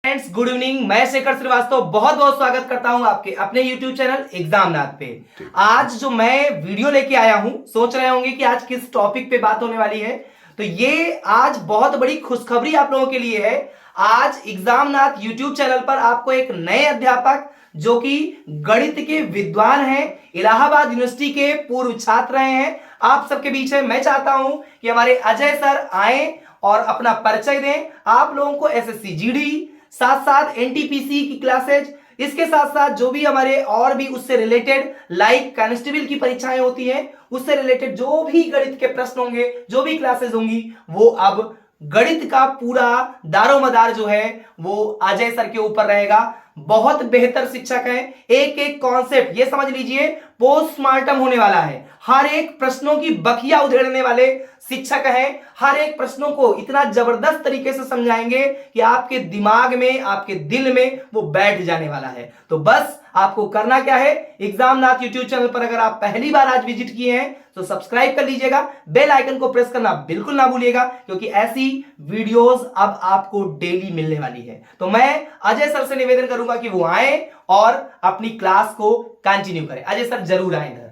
Friends, good evening. मैं शेखर श्रीवास्तव बहुत बहुत स्वागत करता हूं आपके अपने YouTube चैनल एग्जामनाथ पे। आज जो मैं वीडियो लेके आया हूं, सोच रहे होंगे कि आज किस टॉपिक पे बात होने वाली है। तो ये आज बहुत बड़ी खुशखबरी आप लोगों के लिए है। आज एग्जामनाथ YouTube चैनल पर आपको एक नए अध्यापक जो कि गणित के विद्वान हैं, इलाहाबाद यूनिवर्सिटी के पूर्व छात्र रहे हैं, आप सबके बीच है। मैं चाहता हूं कि हमारे अजय सर आए और अपना परिचय दें आप लोगों को। एसएससी जीडी, साथ साथ एनटीपीसी की क्लासेज, इसके साथ साथ जो भी हमारे और भी उससे रिलेटेड लाइक कांस्टेबल की परीक्षाएं होती हैं, उससे रिलेटेड जो भी गणित के प्रश्न होंगे, जो भी क्लासेस होंगी, वो अब गणित का पूरा दारोमदार जो है वो अजय सर के ऊपर रहेगा। बहुत बेहतर शिक्षक हैं। एक एक कॉन्सेप्ट ये समझ लीजिए पोस्टमार्टम होने वाला है। हर एक प्रश्नों की बखिया उधेड़ने वाले शिक्षक हैं। हर एक प्रश्नों को इतना जबरदस्त तरीके से समझाएंगे कि आपके दिमाग में, आपके दिल में वो बैठ जाने वाला है। तो बस आपको करना क्या है, एग्जामनाथ यूट्यूब चैनल पर अगर आप पहली बार आज विजिट किए हैं तो सब्सक्राइब कर लीजिएगा, बेल आइकन को प्रेस करना बिल्कुल ना भूलिएगा, क्योंकि ऐसी वीडियोस अब आपको डेली मिलने वाली है। तो मैं अजय सर से निवेदन करूंगा कि वो आए और अपनी क्लास को कंटिन्यू करें। अजय सर जरूर आए इधर।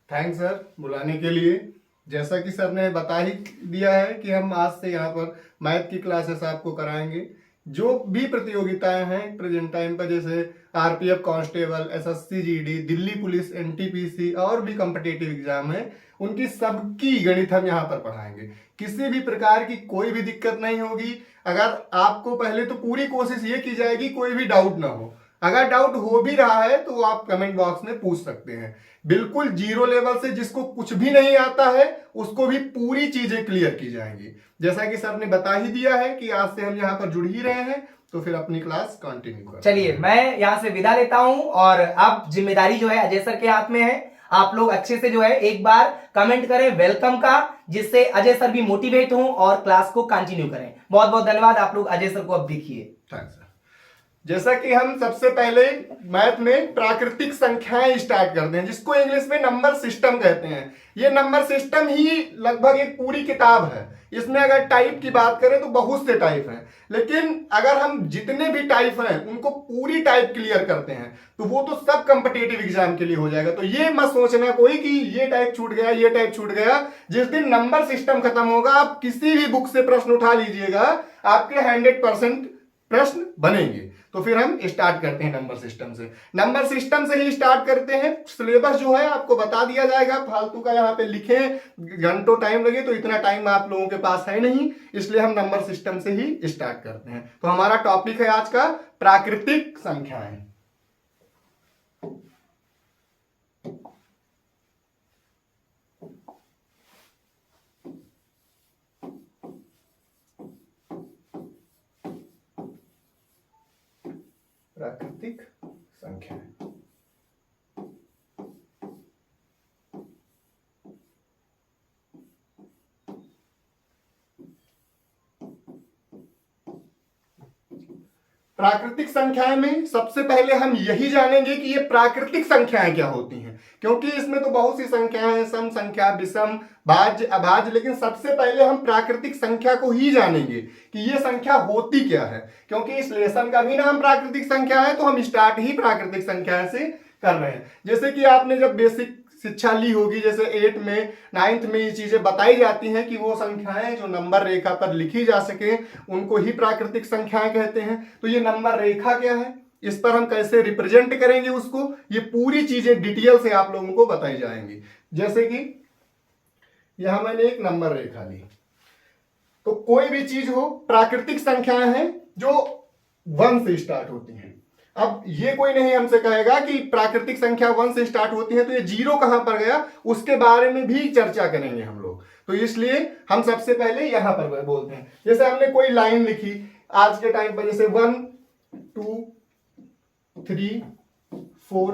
थैंक्स सर बुलाने के लिए। जैसा कि सर ने बता ही दिया है कि हम आज से यहाँ पर मैथ की क्लासेस आपको कराएंगे। जो भी प्रतियोगिताएं हैं प्रेजेंट टाइम पर, जैसे RPF constable, SSC GD, Delhi police, NTPC और भी कॉम्पिटिटिव एग्जाम है, उनकी सबकी गणित हम यहाँ पर पढ़ाएंगे। किसी भी प्रकार की कोई भी दिक्कत नहीं होगी। अगर आपको पहले तो पूरी कोशिश ये की जाएगी कोई भी डाउट ना हो। अगर डाउट हो भी रहा है तो आप कमेंट बॉक्स में पूछ सकते हैं। बिल्कुल जीरो लेवल से जिसको कुछ भी नहीं आता है उसको भी पूरी चीजें क्लियर की जाएंगी। जैसा कि सर ने बता ही दिया है कि आज से हम यहाँ पर जुड़ ही रहे हैं, तो फिर अपनी क्लास कंटिन्यू करें। चलिए मैं यहाँ से विदा लेता हूँ और अब जिम्मेदारी जो है अजय सर के हाथ में है। आप लोग अच्छे से जो है एक बार कमेंट करें वेलकम का, जिससे अजय सर भी मोटिवेट हों और क्लास को कंटिन्यू करें। बहुत बहुत धन्यवाद। आप लोग अजय सर को अब देखिए। Thanks sir. जैसा कि हम सबसे पहले मैथ में प्राकृतिक संख्याएं स्टार्ट करते हैं, जिसको इंग्लिश में नंबर सिस्टम कहते हैं। ये नंबर सिस्टम ही लगभग एक पूरी किताब है। इसमें अगर टाइप की बात करें तो बहुत से टाइप हैं, लेकिन अगर हम जितने भी टाइप हैं उनको पूरी टाइप क्लियर करते हैं तो वो तो सब कॉम्पिटिटिव एग्जाम के लिए हो जाएगा। तो ये मत सोचना कोई कि ये टाइप छूट गया, ये टाइप छूट गया। जिस दिन नंबर सिस्टम खत्म होगा, आप किसी भी बुक से प्रश्न उठा लीजिएगा, आपके 100% प्रश्न बनेंगे। तो फिर हम स्टार्ट करते हैं नंबर सिस्टम से। नंबर सिस्टम से ही स्टार्ट करते हैं। सिलेबस जो है आपको बता दिया जाएगा, फालतू का यहाँ पे लिखे घंटों टाइम लगे तो इतना टाइम आप लोगों के पास है नहीं, इसलिए हम नंबर सिस्टम से ही स्टार्ट करते हैं। तो हमारा टॉपिक है आज का प्राकृतिक संख्याएं। प्राकृतिक संख्याएं। प्राकृतिक संख्याएं में सबसे पहले हम यही जानेंगे कि ये प्राकृतिक संख्याएं क्या होती हैं, क्योंकि इसमें तो बहुत सी संख्याएं हैं, सम संख्या, विषम, भाज्य, अभाज्य, लेकिन सबसे पहले हम प्राकृतिक संख्या को ही जानेंगे कि ये संख्या होती क्या है। क्योंकि इस लेसन का भी नाम प्राकृतिक संख्या है, तो हम स्टार्ट ही प्राकृतिक संख्या से कर रहे हैं। जैसे कि आपने जब बेसिक शिक्षा ली होगी, जैसे 8 में 9th में ये चीजें बताई जाती हैं कि वो संख्याएं जो नंबर रेखा पर लिखी जा सके उनको ही प्राकृतिक संख्याएं कहते हैं। तो ये नंबर रेखा क्या है, इस पर हम कैसे रिप्रेजेंट करेंगे उसको, ये पूरी चीजें डिटेल से आप लोगों को बताई जाएंगी। जैसे कि यहां मैंने एक नंबर रेखा ली, तो कोई भी चीज हो, प्राकृतिक संख्याएं हैं जो 1 से स्टार्ट होती हैं। अब ये कोई नहीं हमसे कहेगा कि प्राकृतिक संख्या 1 से स्टार्ट होती है तो ये 0 कहां पर गया, उसके बारे में भी चर्चा करेंगे हम लोग। तो इसलिए हम सबसे पहले यहां पर बोलते हैं। जैसे हमने कोई लाइन लिखी आज के टाइम पर, जैसे 1 2 3 4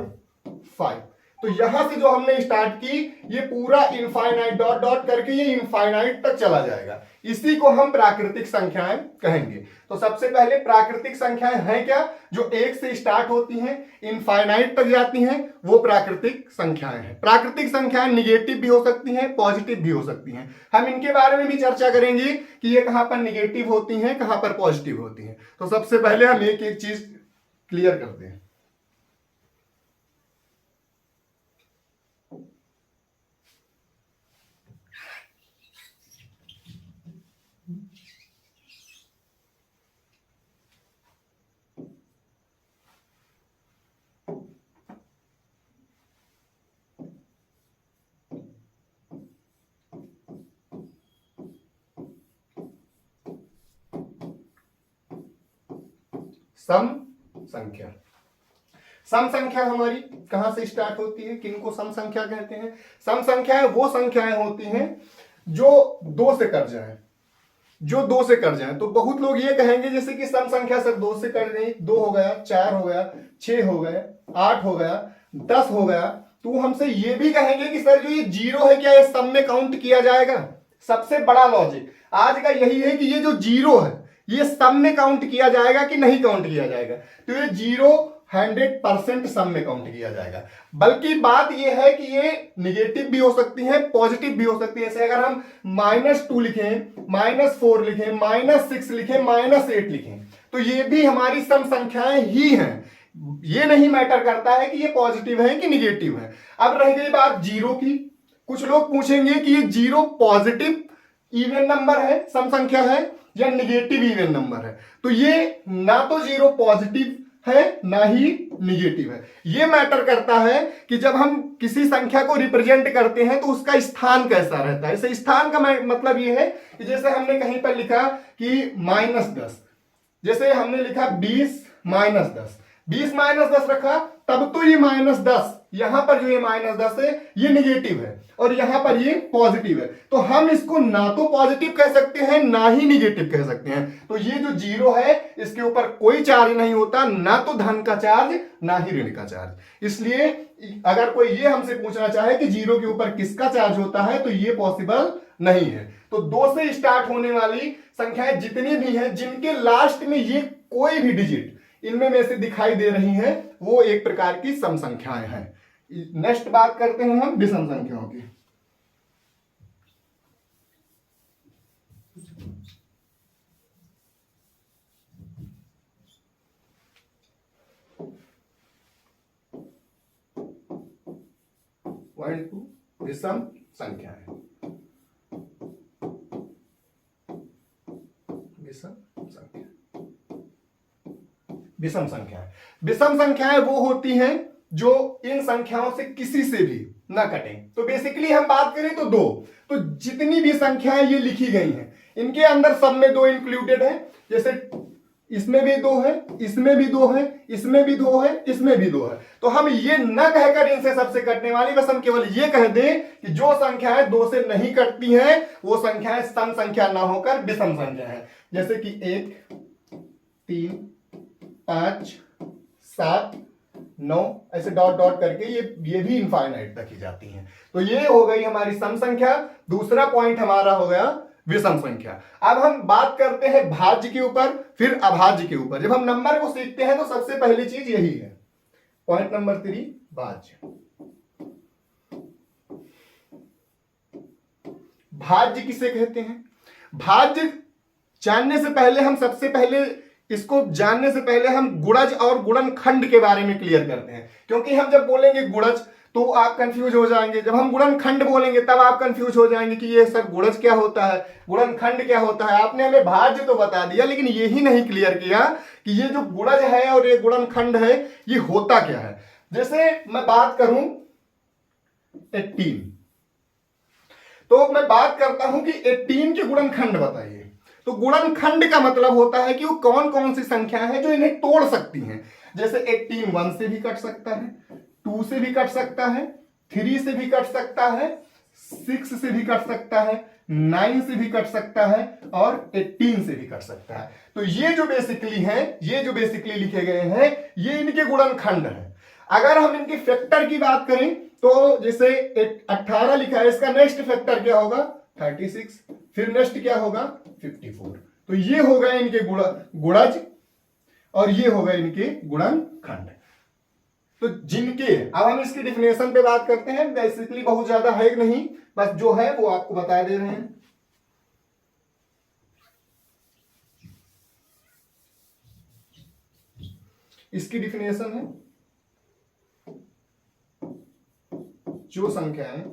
5, तो यहां से जो हमने स्टार्ट की ये पूरा इनफाइनाइट डॉट डॉट करके ये इनफाइनाइट तक चला जाएगा। इसी को हम प्राकृतिक संख्याएं कहेंगे। तो सबसे पहले प्राकृतिक संख्याएं हैं क्या? जो एक से स्टार्ट होती हैं इनफाइनाइट तक जाती हैं, वो प्राकृतिक संख्याएं हैं। प्राकृतिक संख्याएं निगेटिव भी हो सकती हैं, पॉजिटिव भी हो सकती हैं। हम इनके बारे में भी चर्चा करेंगे कि ये कहां पर निगेटिव होती हैं, कहां पर पॉजिटिव होती हैं। तो सबसे पहले हम एक एक चीज क्लियर करते हैं। सम संख्या। सम संख्या हमारी कहां से स्टार्ट होती है, किनको सम संख्या कहते हैं? सम संख्याएं वो संख्याएं होती हैं जो दो से कट जाए, जो दो से कट जाए। तो बहुत लोग ये कहेंगे जैसे कि सम संख्या सर दो से कट गई, 2 हो गया, 4 हो गया, 6 हो गए, 8 हो गया, 10 हो गया। तो हमसे ये भी कहेंगे कि सर जो ये 0 है क्या ये सम में काउंट किया जाएगा? सबसे बड़ा लॉजिक आज का यही है कि ये जो 0 है ये सम में काउंट किया जाएगा कि नहीं काउंट किया जाएगा? तो ये 0 100% सम में काउंट किया जाएगा। बल्कि बात यह है कि ये निगेटिव भी हो सकती है, पॉजिटिव भी हो सकती है। जैसे अगर हम -2 लिखें, -4 लिखें, -6 लिखें, -8 लिखें, तो ये भी हमारी सम संख्याएं ही हैं। ये नहीं मैटर करता है कि ये पॉजिटिव है कि निगेटिव है। अब रह गई बात 0 की। कुछ लोग पूछेंगे कि ये 0 पॉजिटिव इवन नंबर है, सम संख्या है, या निगेटिव इवन नंबर है? तो ये ना तो 0 पॉजिटिव है ना ही निगेटिव है। ये मैटर करता है कि जब हम किसी संख्या को रिप्रेजेंट करते हैं तो उसका स्थान कैसा रहता है। इसे स्थान का मतलब ये है कि जैसे हमने कहीं पर लिखा कि -10, जैसे हमने लिखा 20 -10, 20 -10 रखा, तब तो ये -10, यहां पर जो ये -10 है ये निगेटिव है और यहां पर ये पॉजिटिव है। तो हम इसको ना तो पॉजिटिव कह सकते हैं ना ही निगेटिव कह सकते हैं। तो ये जो 0 है इसके ऊपर कोई चार्ज नहीं होता, ना तो धन का चार्ज ना ही ऋण का चार्ज। इसलिए अगर कोई ये हमसे पूछना चाहे कि 0 के ऊपर किसका चार्ज होता है तो ये पॉसिबल नहीं है। तो 2 से स्टार्ट होने वाली संख्याएं जितनी भी हैं जिनके लास्ट में ये कोई भी डिजिट इनमें में से दिखाई दे रही हैं वो एक प्रकार की सम संख्याएं हैं। नेक्स्ट बात करते हैं हम विषम संख्याओं की। पॉइंट 2 विषम संख्याएं। विषम संख्याएं, विषम संख्याएं वो होती हैं जो इन संख्याओं से किसी से भी ना कटें। तो बेसिकली हम बात करें तो 2, तो जितनी भी संख्याएं ये लिखी गई हैं इनके अंदर सब में 2 इंक्लूडेड है। जैसे इसमें भी 2 है, इसमें भी 2 है, इसमें भी 2 है, इसमें भी 2 है। तो हम ये न कहकर इनसे सबसे कटने वाली, बस हम केवल ये कह दें कि जो संख्याएं 2 से नहीं कटती हैं वो संख्याएं सम संख्या ना होकर विषम संख्या है। जैसे कि 1, 3, 5, 7, 9 ऐसे डॉट डॉट करके ये भी इनफाइनाइट तक ही जाती हैं। तो ये हो गई हमारी सम संख्या। दूसरा पॉइंट हमारा हो गया विषम संख्या। अब हम बात करते हैं भाज्य के ऊपर, फिर अभाज्य के ऊपर। जब हम नंबर को सीखते हैं तो सबसे पहली चीज यही है। पॉइंट नंबर 3 भाज्य। भाज्य किसे कहते हैं? भाज्य जानने से पहले हम सबसे पहले इसको जानने से पहले हम गुणज और गुणनखंड के बारे में क्लियर करते हैं। क्योंकि हम जब बोलेंगे गुणज तो आप कंफ्यूज हो जाएंगे, जब हम गुणनखंड बोलेंगे तब आप कंफ्यूज हो जाएंगे कि ये सर गुणज क्या होता है, गुणनखंड क्या होता है। आपने हमें भाज्य तो बता दिया लेकिन ये ही नहीं क्लियर किया कि ये जो गुणज है और ये गुणनखंड है ये होता क्या है। जैसे मैं बात करूं 18, तो मैं बात करता हूं कि 18 के गुणनखंड बताइए। तो गुणनखंड का मतलब होता है कि वो कौन कौन सी संख्या है जो इन्हें तोड़ सकती हैं। जैसे 18 1 से भी कट सकता है, 2 से भी कट सकता है, 3 से भी कट सकता है, 6 से भी कट सकता है, 9 से भी कट सकता है और 18 से भी कट सकता है। तो ये जो बेसिकली लिखे गए हैं ये इनके गुणनखंड हैं। अगर हम इनके फैक्टर की बात करें तो जैसे 18 लिखा है, इसका नेक्स्ट फैक्टर क्या होगा 36, फिर नेक्स्ट क्या होगा 54। तो ये होगा इनके गुणज और ये होगा इनके गुणनखंड। तो जिनके, अब हम इसकी डिफिनेशन पे बात करते हैं। बेसिकली बहुत ज्यादा है नहीं, बस जो है वो आपको बता दे रहे हैं। इसकी डिफिनेशन है, जो संख्याएं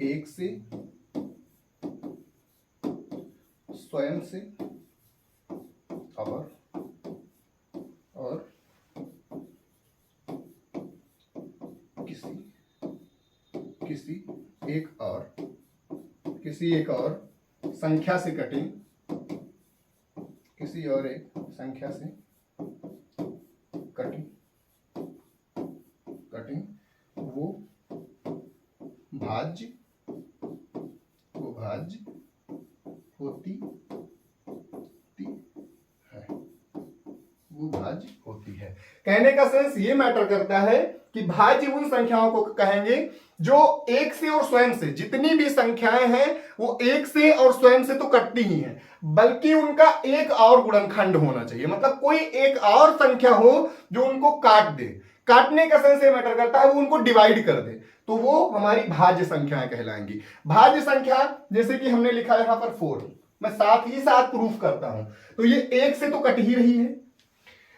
एक से, स्वयं से और किसी एक और संख्या से कटे, किसी और एक संख्या से कटे वो भाज्य होती है, वो भाज्य होती है। कहने का सेंस ये मैटर करता है कि भाज्य उन संख्याओं को कहेंगे जो एक से और स्वयं से, जितनी भी संख्याएं हैं वो एक से और स्वयं से तो कटती ही हैं, बल्कि उनका एक और गुणनखंड होना चाहिए। मतलब कोई एक और संख्या हो जो उनको काट दे। काटने का सेंस ये मैटर करता है, वो उनको डिवाइड कर दे, तो वो हमारी भाज्य संख्याएं कहलाएंगी। भाज्य संख्या जैसे कि हमने लिखा है यहां पर 4, मैं साथ ही साथ प्रूफ करता हूं, तो ये एक से तो कट ही रही है,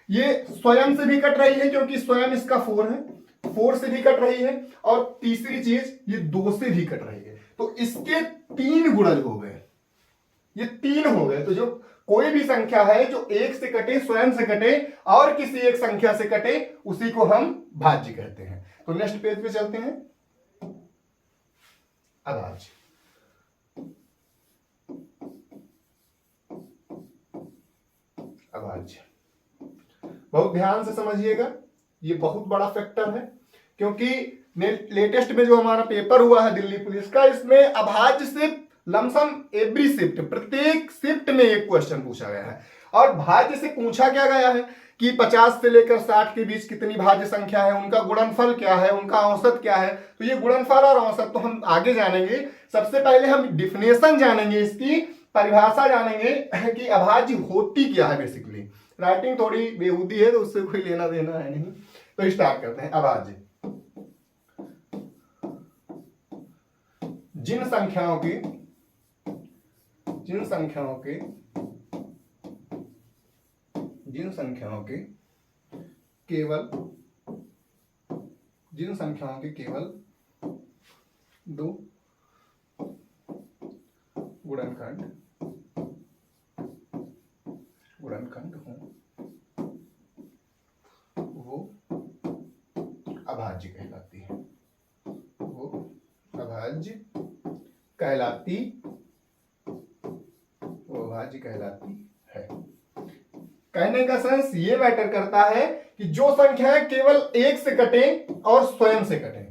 ये स्वयं से भी कट रही है क्योंकि स्वयं इसका 4 है, 4 से भी कट रही है, और तीसरी चीज ये 2 से भी कट रही है। तो इसके 3 गुणज हो गए, ये 3 हो गए। तो जो कोई भी संख्या है जो एक से कटे, स्वयं से कटे और किसी एक संख्या से कटे, उसी को हम भाज्य कहते हैं। तो नेक्स्ट पेज पे चलते हैं। अभाज्य, अभाज्य बहुत ध्यान से समझिएगा, ये बहुत बड़ा फैक्टर है, क्योंकि लेटेस्ट में जो हमारा पेपर हुआ है दिल्ली पुलिस का, इसमें अभाज्य से लमसम एवरी शिफ्ट, प्रत्येक शिफ्ट में एक क्वेश्चन पूछा गया है। और भाज्य से पूछा क्या गया है कि 50 से लेकर 60 के बीच कितनी भाज्य संख्या है, उनका गुणनफल क्या है, उनका औसत क्या है। तो ये गुणनफल और औसत तो हम आगे जानेंगे। सबसे पहले हम डिफिनेशन जानेंगे, इसकी परिभाषा जानेंगे कि अभाज्य होती क्या है। बेसिकली राइटिंग थोड़ी बेहूदी है तो उससे कोई लेना देना है नहीं, तो स्टार्ट करते हैं। अभाज्य जिन संख्याओं के केवल 2 गुणनखंड हों, वो अभाज्य कहलाती है, वो अभाज्य कहलाती है। कहने का सेंस ये मैटर करता है कि जो संख्याएं केवल एक से कटे और स्वयं से कटे,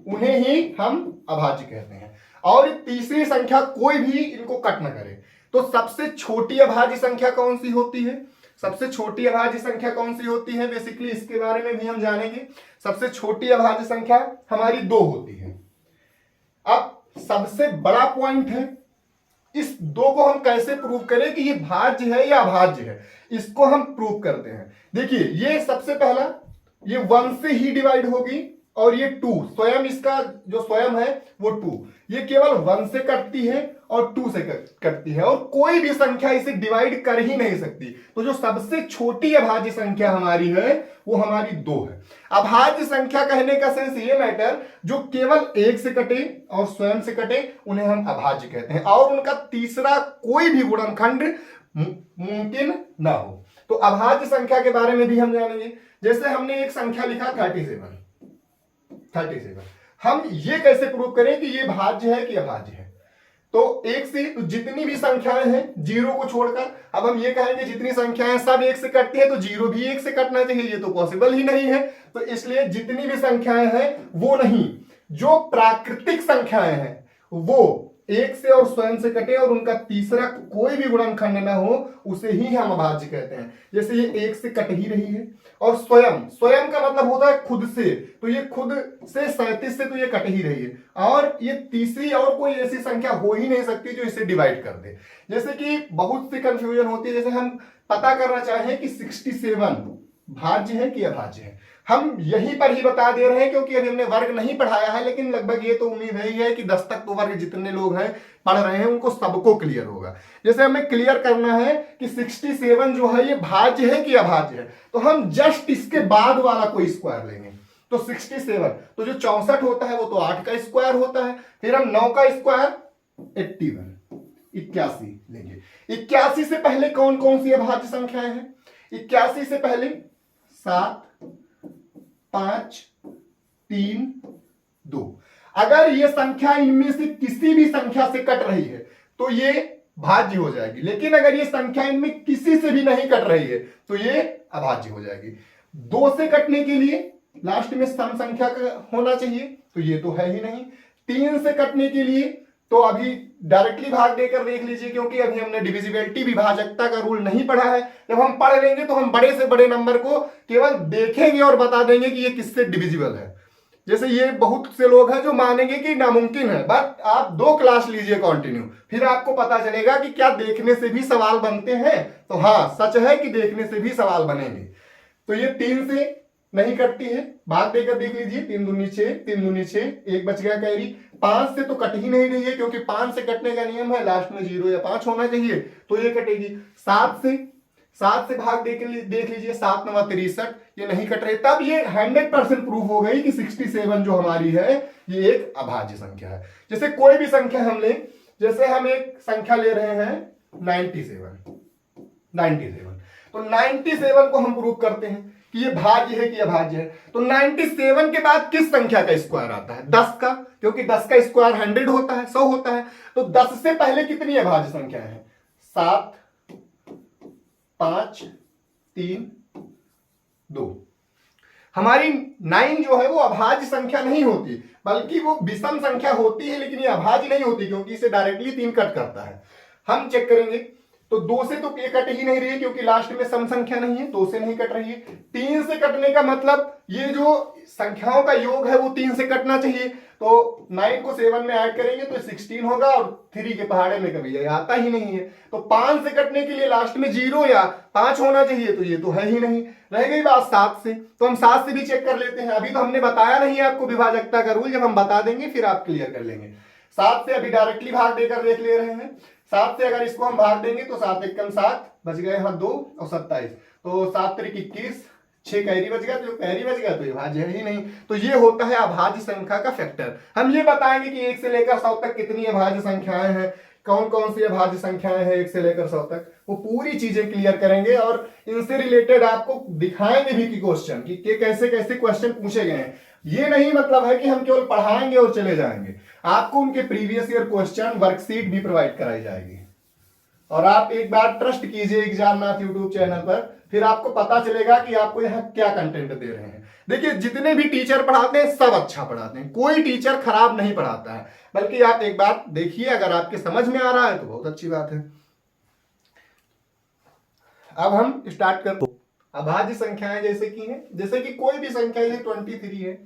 उन्हें ही हम अभाज्य कहते हैं। और तीसरी संख्या कोई भी इनको कट न करे। तो सबसे छोटी अभाज्य संख्या कौन सी होती है? सबसे छोटी अभाज्य संख्या कौन सी होती है? बेसिकली इसके बारे में भी हम जानेंगे। सबसे छोटी अभाज्य संख्या हमारी 2 होती है। अब सबसे बड़ा पॉइंट है, इस 2 को हम कैसे प्रूव करें कि ये भाज्य है या अभाज्य है, इसको हम प्रूव करते हैं। देखिए, ये सबसे पहला ये 1 से ही डिवाइड होगी, और ये 2 स्वयं, इसका जो स्वयं है वो 2, ये केवल 1 से कटती है और 2 से कटती है, और कोई भी संख्या इसे डिवाइड कर ही नहीं सकती। तो जो सबसे छोटी अभाज्य संख्या हमारी है वो हमारी 2 है। अभाज्य संख्या कहने का सेंस ये मैटर, जो केवल एक से कटे और स्वयं से कटे, उन्हें हम अभाज्य कहते हैं, और उनका तीसरा कोई भी गुणनखंड मुमकिन ना हो। तो अभाज्य संख्या के बारे में भी हम जानेंगे। जैसे हमने एक संख्या लिखा 37, हम ये कैसे प्रूव करें कि ये भाज्य है कि अभाज्य है? तो एक से जितनी भी संख्याएं हैं 0 को छोड़कर, अब हम ये कहेंगे जितनी संख्याएं सब एक से कटती है तो 0 भी एक से कटना चाहिए, ये तो पॉसिबल ही नहीं है। तो इसलिए जितनी भी संख्याएं हैं वो नहीं, जो प्राकृतिक संख्याएं हैं वो एक से और स्वयं से कटे और उनका तीसरा कोई भी गुणनखंड ना हो, उसे ही हम अभाज्य कहते हैं। जैसे ये एक से कट ही रही है और स्वयं, स्वयं का मतलब होता है खुद से, तो ये खुद से 37 से तो ये कट ही रही है, और ये तीसरी और कोई ऐसी संख्या हो ही नहीं सकती जो इसे डिवाइड कर दे। जैसे कि बहुत सी कंफ्यूजन होती है, जैसे हम पता करना चाहें कि 67 भाज्य है कि अभाज्य है, हम यहीं पर ही बता दे रहे हैं क्योंकि अभी हमने वर्ग नहीं पढ़ाया है, लेकिन लगभग ये तो उम्मीद है कि 10 तक तो वर्ग जितने लोग हैं पढ़ रहे हैं उनको सबको क्लियर होगा। जैसे हमें क्लियर करना है कि 67 जो है ये भाज्य है कि अभाज्य है, तो हम जस्ट इसके बाद वाला कोई स्क्वायर लेंगे। तो 67, तो जो 64 होता है वो तो 8 का स्क्वायर होता है, फिर हम 9 का स्क्वायर 81, 81 लेंगे। 81 से पहले कौन कौन सी अभाज्य संख्याएं हैं? 81 से पहले 7, 5, 3, 2। अगर ये संख्या इनमें से किसी भी संख्या से कट रही है तो ये भाज्य हो जाएगी, लेकिन अगर ये संख्या इनमें किसी से भी नहीं कट रही है तो ये अभाज्य हो जाएगी। 2 से कटने के लिए लास्ट में सम संख्या का होना चाहिए, तो ये तो है ही नहीं। 3 से कटने के लिए तो अभी डायरेक्टली भाग देकर देख लीजिए, क्योंकि अभी हमने डिविजिबिलिटी विभाजकता का रूल नहीं पढ़ा है। जब हम पढ़ लेंगे तो हम बड़े से बड़े नंबर को केवल देखेंगे और बता देंगे कि ये किससे डिविजिबल है। जैसे ये बहुत से लोग हैं जो मानेंगे कि नामुमकिन है, बट आप 2 क्लास लीजिए कंटिन्यू, फिर आपको पता चलेगा कि क्या देखने से भी सवाल बनते हैं। तो हाँ, सच है कि देखने से भी सवाल बनेंगे। तो ये 3 से नहीं कटती है, भाग देकर देख लीजिए, 3 दूनी 6, 3 दूनी 6, एक बच गया कैरी। 5 से तो कट ही नहीं रही है, क्योंकि 5 से कटने का नियम है लास्ट में 0 या 5 होना चाहिए, तो ये कटेगी। 7 से भाग देख लीजिए, 7 9 63, ये नहीं कट रही, तब ये 100% प्रूफ हो गई कि 67 जो हमारी है ये एक अभाज्य संख्या है। जैसे कोई भी संख्या हम लें, जैसे हम एक संख्या ले रहे हैं 97, तो 97 को हम प्रूव करते हैं कि ये भाज्य है कि अभाज्य है। तो 97 के बाद किस संख्या का स्क्वायर आता है? 10 का, क्योंकि 10 का स्क्वायर 100 होता है, 100 होता है। तो 10 से पहले कितनी अभाज्य संख्या है? 7, 5, 3, 2। हमारी 9 जो है वो अभाज्य संख्या नहीं होती, बल्कि वो विषम संख्या होती है, लेकिन ये अभाज्य नहीं होती क्योंकि इसे डायरेक्टली 3 कट करता है। हम चेक करेंगे तो 2 से तो ये कट ही नहीं रही है, क्योंकि लास्ट में सम संख्या नहीं है, 2 से नहीं कट रही है। 3 से कटने का मतलब ये जो संख्याओं का योग है वो 3 से कटना चाहिए, तो 9 को 7 में ऐड करेंगे तो 16 होगा, और 3 के पहाड़े में कभी ये आता ही नहीं है। तो 5 से कटने के लिए लास्ट में 0 या 5 होना चाहिए, तो ये तो है ही नहीं। रह गई बात 7 से, तो हम 7 से भी चेक कर लेते हैं। अभी तो हमने बताया नहीं है आपको विभाजकता का रूल, जब हम बता देंगे फिर आप क्लियर कर लेंगे। 7 से अभी डायरेक्टली भाग देकर देख ले रहे हैं। 7 से अगर इसको हम भाग देंगे तो 7 एकम 7, बच गए यहाँ 2 और 27, तो 7 त्रिक 21, 6 कैरी बच गया, तो कैरी बच गया तो ये भाज्य है ही नहीं। तो ये होता है अभाज्य संख्या का फैक्टर। हम ये बताएंगे कि 1 से लेकर 100 तक कितनी अभाज्य संख्याएं हैं, कौन कौन सी अभाज्य संख्याएं हैं 1 से लेकर 100 तक, वो पूरी चीजें क्लियर करेंगे, और इनसे रिलेटेड आपको दिखाएंगे भी कि क्वेश्चन कि कैसे कैसे क्वेश्चन पूछे गए हैं। ये नहीं मतलब है कि हम केवल पढ़ाएंगे और चले जाएंगे, आपको उनके प्रीवियस ईयर क्वेश्चन वर्कशीट भी प्रोवाइड कराई जाएगी। और आप एक बार ट्रस्ट कीजिए एग्जामनाथ यूट्यूब चैनल पर, फिर आपको पता चलेगा कि आपको यहाँ क्या कंटेंट दे रहे हैं। देखिए, जितने भी टीचर पढ़ाते हैं सब अच्छा पढ़ाते हैं, कोई टीचर खराब नहीं पढ़ाता है, बल्कि आप एक बात देखिए, अगर आपके समझ में आ रहा है तो बहुत अच्छी बात है। अब हम स्टार्ट करते हैं। अभाज्य संख्याएं जैसे कि कोई भी संख्या, जैसे 23 है,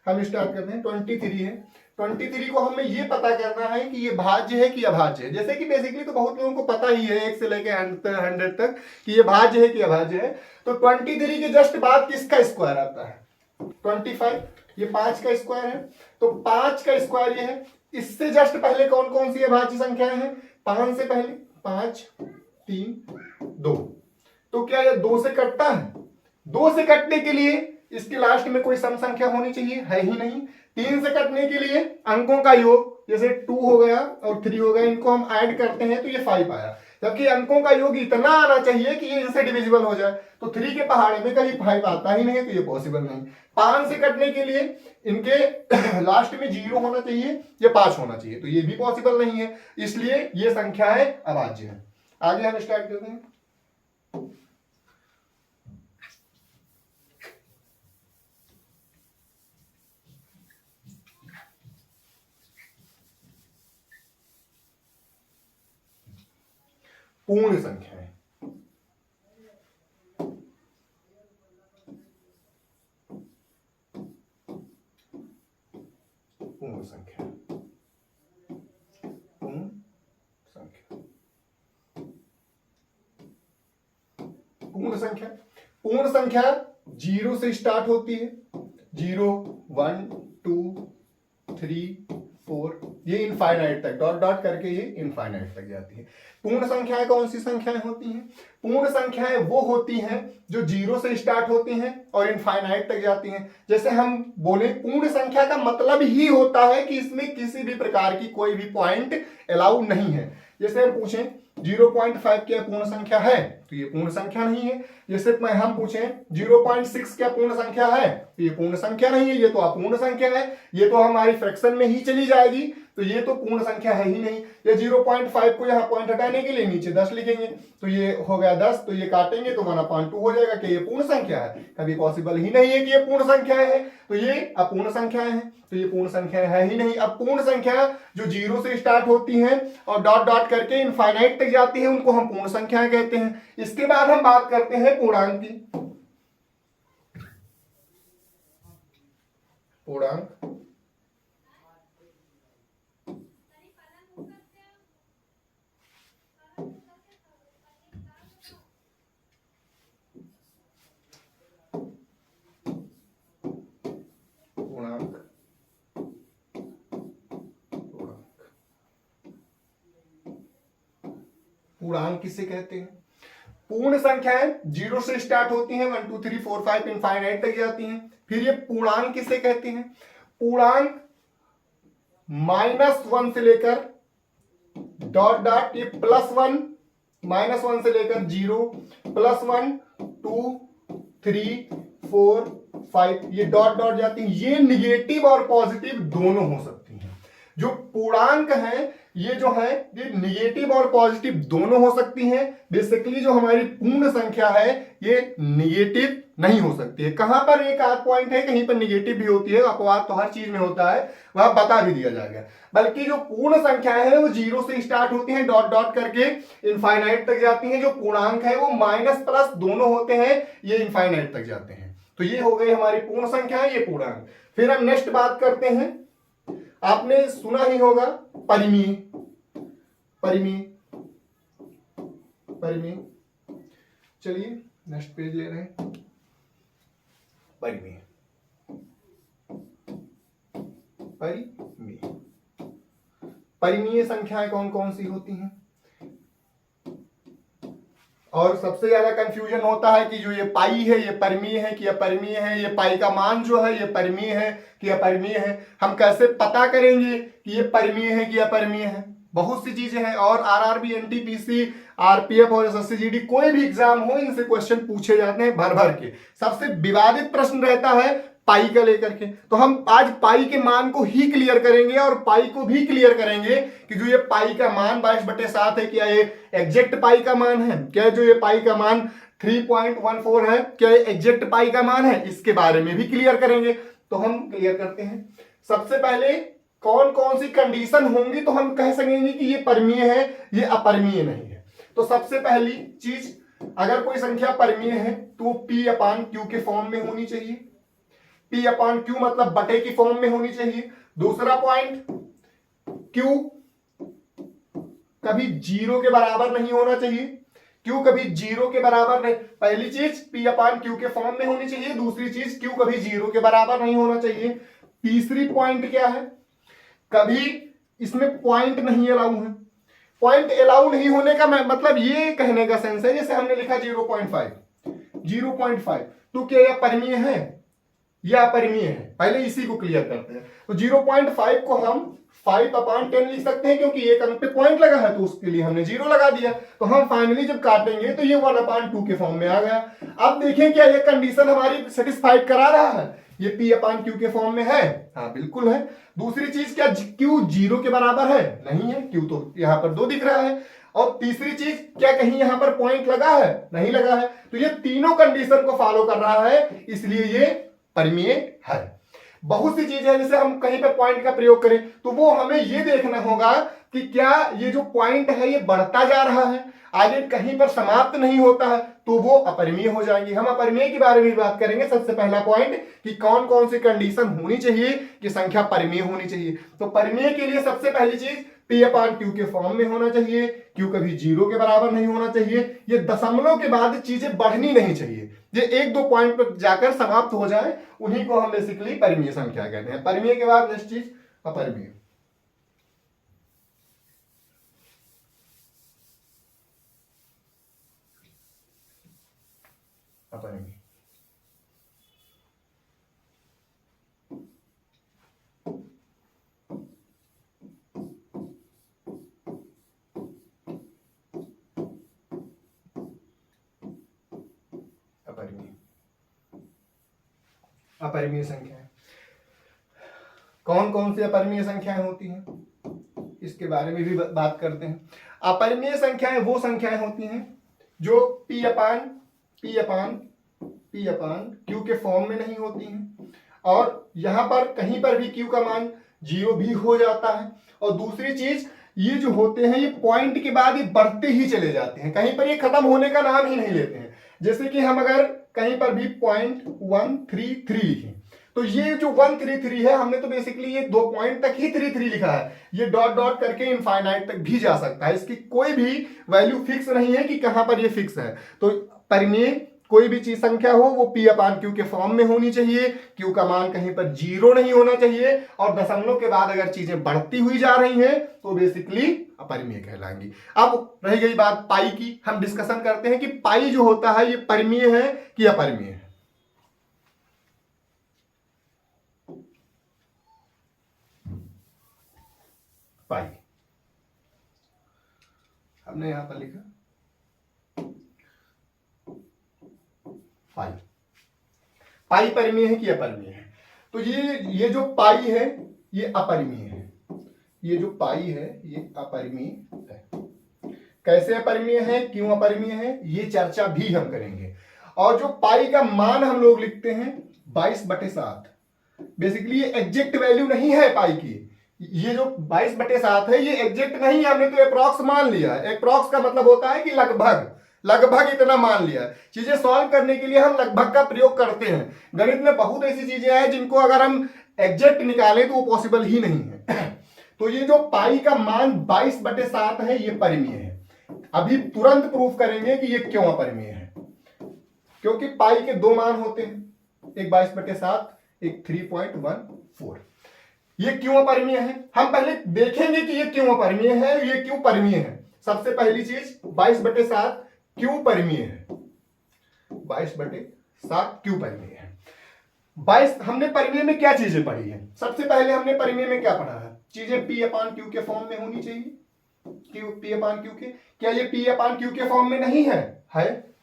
हम स्टार्ट करते हैं। 23 है, 23 को हमें ये पता करना है कि ये भाज्य है कि अभाज्य है। जैसे कि बेसिकली तो बहुत लोगों को पता ही है 1 से लेकर 100 तक कि ये भाज्य है कि अभाज्य है। तो 23 के जस्ट बाद किसका स्क्वायर आता है? 25, ये 5 का स्क्वायर है, तो 5 का स्क्वायर ये है। इससे जस्ट पहले कौन कौन सी अभाज्य संख्याएं हैं? 5 से पहले 5, 3, 2। तो क्या ये 2 से कटता है? 2 से कटने के लिए इसके लास्ट में कोई सम संख्या होनी चाहिए, है ही नहीं। 3 से कटने के लिए अंकों का योग, जैसे 2 हो गया और 3 हो गया, इनको हम ऐड करते हैं तो ये 5 आया, जबकि अंकों का योग इतना आना चाहिए कि ये इनसे डिविजिबल हो जाए। तो 3 के पहाड़े में कभी 5 आता ही नहीं है, तो ये पॉसिबल नहीं। 5 से कटने के लिए इनके लास्ट में 0 होना चाहिए या 5 होना चाहिए, तो ये भी पॉसिबल नहीं है, इसलिए ये संख्याएं अभाज्य है। आगे हम स्टार्ट करते हैं। पूर्ण संख्याएं। पूर्ण संख्या, पूर्ण संख्या, पूर्ण संख्या। पूर्ण संख्या 0 से स्टार्ट होती है, 0 1 2 3 4, ये इनफाइनाइट तक डॉट डॉट करके ये इनफाइनाइट तक जाती है। पूर्ण संख्याएं कौन सी संख्याएं होती हैं? पूर्ण संख्याएं वो होती हैं जो 0 से स्टार्ट होती हैं और इनफाइनाइट तक जाती हैं। जैसे हम बोले पूर्ण संख्या का मतलब ही होता है कि इसमें किसी भी प्रकार की कोई भी पॉइंट अलाउ नहीं है। जैसे हम पूछें 0.5 क्या पूर्ण संख्या है, तो ये पूर्ण संख्या नहीं है। जैसे हम पूछें 0.6 क्या पूर्ण संख्या है, तो ये पूर्ण संख्या नहीं है, ये तो अपूर्ण संख्या है, ये तो हमारी फ्रैक्शन में ही चली जाएगी, तो ये तो पूर्ण संख्या है ही नहीं। या 0.5 को यहाँ पॉइंट हटाने के लिए नीचे 10 लिखेंगे, तो ये हो गया 10, तो ये काटेंगे तो 1/2 हो जाएगा। कि ये पूर्ण संख्या है? कभी पॉसिबल ही नहीं है कि ये पूर्ण संख्या है, तो ये अपूर्ण संख्याएं हैं, तो ये पूर्ण संख्या है ही नहीं। अब पूर्ण संख्या जो 0 से स्टार्ट होती हैं और डॉट डॉट करके इनफाइनाइट तक जाती है, उनको हम पूर्ण संख्याएं कहते हैं। इसके बाद हम बात करते हैं पूर्णांक की। पूर्णांक पूर्णांक पूर्णांक किसे कहते हैं? पूर्ण संख्याएं 0 से स्टार्ट होती हैं, 1 2 3 4 5 इनफाइनाइट तक जाती हैं। फिर ये पूर्णांक किसे कहते हैं? पूर्णांक -1 से लेकर डॉट डॉट ये +1, -1 से लेकर 0, +1 2 3 4 5 ये डॉट डॉट जाती हैं। ये निगेटिव और पॉजिटिव दोनों हो सकती हैं। जो पूर्णांक है ये जो है ये निगेटिव और पॉजिटिव दोनों हो सकती हैं। बेसिकली जो हमारी पूर्ण संख्या है ये निगेटिव नहीं हो सकती है। कहां पर एक आध पॉइंट है कहीं पर निगेटिव भी होती है, अपवाद तो हर चीज में होता है, वह बता भी दिया जाएगा। बल्कि जो पूर्ण संख्याएं हैं वो 0 से स्टार्ट होती हैं, डॉट डॉट करके इनफाइनाइट तक जाती हैं। जो पूर्णांक है वो माइनस प्लस दोनों होते हैं, ये इनफाइनाइट तक जाते हैं। तो ये हो गई हमारी पूर्ण संख्या, ये पूर्णांक। फिर हम नेक्स्ट बात करते हैं, आपने सुना ही होगा परिमेय। परिमेय परिमेय चलिए नेक्स्ट पेज ले रहे हैं। परिमेय परिमेय परिमेय संख्याएं कौन कौन सी होती हैं? और सबसे ज्यादा कंफ्यूजन होता है कि जो ये पाई है ये परिमेय है कि अपरिमेय है, ये पाई का मान जो है ये परिमेय है कि अपरिमेय है। हम कैसे पता करेंगे कि ये परिमेय है कि अपरिमेय है? बहुत सी चीजें हैं, और आरआरबी, एनटीपीसी, आरपीएफ और एसएससी कोई भी एग्जाम हो इनसे क्वेश्चन पूछे जाते हैं भर भर के। सबसे विवादित प्रश्न रहता है पाई का लेकर के। तो हम आज पाई के मान को ही क्लियर करेंगे और पाई को भी क्लियर करेंगे कि जो ये पाई का मान 22/7 है, क्या ये एग्जैक्ट पाई का मान है? क्या जो ये पाई का मान 3.14 है, क्या ये एग्जैक्ट पाई का मान है? इसके बारे में भी क्लियर करेंगे। तो हम क्लियर करते हैं। सबसे पहले कौन कौन सी कंडीशन होंगी तो हम कह सकेंगे कि ये परिमेय है, ये अपरिमेय नहीं है। तो सबसे पहली चीज, अगर कोई संख्या परिमेय है तो P/Q के फॉर्म में होनी चाहिए। P/Q मतलब बटे की फॉर्म में होनी चाहिए। दूसरा पॉइंट, Q कभी 0 के बराबर नहीं होना चाहिए। Q कभी 0 के बराबर नहीं। पहली चीज P/Q के फॉर्म में होनी चाहिए। दूसरी चीज Q कभी 0 के बराबर नहीं होना चाहिए। तीसरी पॉइंट क्या है? कभी इसमें पॉइंट नहीं अलाउ है। पॉइंट अलाउ नहीं होने का मतलब ये कहने का सेंस है, जैसे हमने लिखा 0.5 तो क्या यह परिमेय है या अपरिमेय है? पहले इसी को क्लियर करते हैं। तो 0.5 को हम 5/10 लिख सकते हैं, क्योंकि एक अंक पे पॉइंट लगा है तो उसके लिए हमने 0 लगा दिया। तो हम फाइनली जब काटेंगे तो ये 1/2 के फॉर्म में आ गया। अब देखें क्या ये कंडीशन हमारी सेटिस्फाइड करा रहा है? ये P/Q के फॉर्म में है, हाँ बिल्कुल है। दूसरी चीज, क्या Q 0 के बराबर है? नहीं है, Q तो यहाँ पर 2 दिख रहा है। और तीसरी चीज, क्या कहीं यहाँ पर पॉइंट लगा है? नहीं लगा है। तो ये तीनों कंडीशन को फॉलो कर रहा है, इसलिए ये परिमेय है। बहुत सी चीजें हैं, जैसे हम कहीं पर पॉइंट का प्रयोग करें तो वो हमें ये देखना होगा कि क्या ये जो पॉइंट है ये बढ़ता जा रहा है, आगे कहीं पर समाप्त नहीं होता है, तो वो अपरिमेय हो जाएंगी। हम अपरिमेय के बारे में बात करेंगे। सबसे पहला पॉइंट कि कौन कौन सी कंडीशन होनी चाहिए कि संख्या परिमेय होनी चाहिए। तो परिमेय के लिए सबसे पहली चीज P अपान Q के फॉर्म में होना चाहिए, Q कभी 0 के बराबर नहीं होना चाहिए, ये दशमलव के बाद चीजें बढ़नी नहीं चाहिए, ये एक दो पॉइंट पर जाकर समाप्त हो जाए, उन्हीं को हम बेसिकली परिमेय संख्या कहते हैं। परिमेय के बाद नेक्स्ट चीज अपरिमेय। अपरिमेय अपरिमेय अपरिमेय संख्याएं कौन कौन सी अपरिमेय संख्याएं होती हैं, इसके बारे में भी बात करते हैं। अपरिमेय संख्याएं वो संख्याएं होती हैं जो P अपान Q के फॉर्म में नहीं होती हैं, और यहां पर कहीं पर भी Q का मान 0 भी हो जाता है। और दूसरी चीज, ये जो होते हैं ये पॉइंट के बाद ये बढ़ते ही चले जाते हैं, कहीं पर ये खत्म होने का नाम ही नहीं लेते हैं। जैसे कि हम अगर कहीं पर भी 0.133 लिखें तो ये जो 133 है, हमने तो बेसिकली ये 2 पॉइंट तक ही 33 लिखा है, ये डॉट डॉट करके इनफाइनाइट तक भी जा सकता है, इसकी कोई भी वैल्यू फिक्स नहीं है कि कहां पर ये फिक्स है। तो परिमेय कोई भी चीज संख्या हो वो P अपान Q के फॉर्म में होनी चाहिए, Q का मान कहीं पर 0 नहीं होना चाहिए, और दशमलव के बाद अगर चीजें बढ़ती हुई जा रही हैं तो बेसिकली अपरिमेय कहलाएंगी। अब रह गई बात पाई की, हम डिस्कशन करते हैं कि पाई जो होता है ये परिमेय है कि अपरिमेय है। पाई हमने यहां पर लिखा पाई, पाई परिमेय है कि अपरिमेय है। तो ये जो पाई है ये अपरिमेय है, ये जो पाई है ये अपरिमेय है। कैसे अपरिमेय है, क्यों अपरिमेय है, ये चर्चा भी हम करेंगे। और जो पाई का मान हम लोग लिखते हैं 22/7, बेसिकली ये एग्जैक्ट वैल्यू नहीं है पाई की, ये जो 22/7 है ये एग्जैक्ट नहीं है, हमने तो अप्रॉक्स मान लिया है। अप्रॉक्स का मतलब होता है कि लगभग इतना मान लिया है। चीजें सॉल्व करने के लिए हम लगभग का प्रयोग करते हैं। गणित में बहुत ऐसी चीजें हैं जिनको अगर हम एग्जैक्ट निकालें तो वो पॉसिबल ही नहीं है। तो ये जो पाई का मान 22/7 है ये परिमेय है। अभी तुरंत प्रूफ करेंगे कि ये क्यों अपरिमेय है, क्योंकि पाई के दो मान होते हैं, एक 22/7, एक 3.14। ये क्यों अपरिमेय है, हम पहले देखेंगे कि ये क्यों अपरिमेय है, ये क्यों परिमेय है। सबसे पहली चीज 22/7 क्यों परिमेय है, 22/7 क्यों परिमेय है। 22 हमने परिमेय में क्या चीजें पढ़ी है, सबसे पहले हमने परिमेय में क्या पढ़ा है, चीजें P अपान Q के फॉर्म में होनी चाहिए। P अपान Q के, क्या ये P अपान Q के फॉर्म में नहीं है,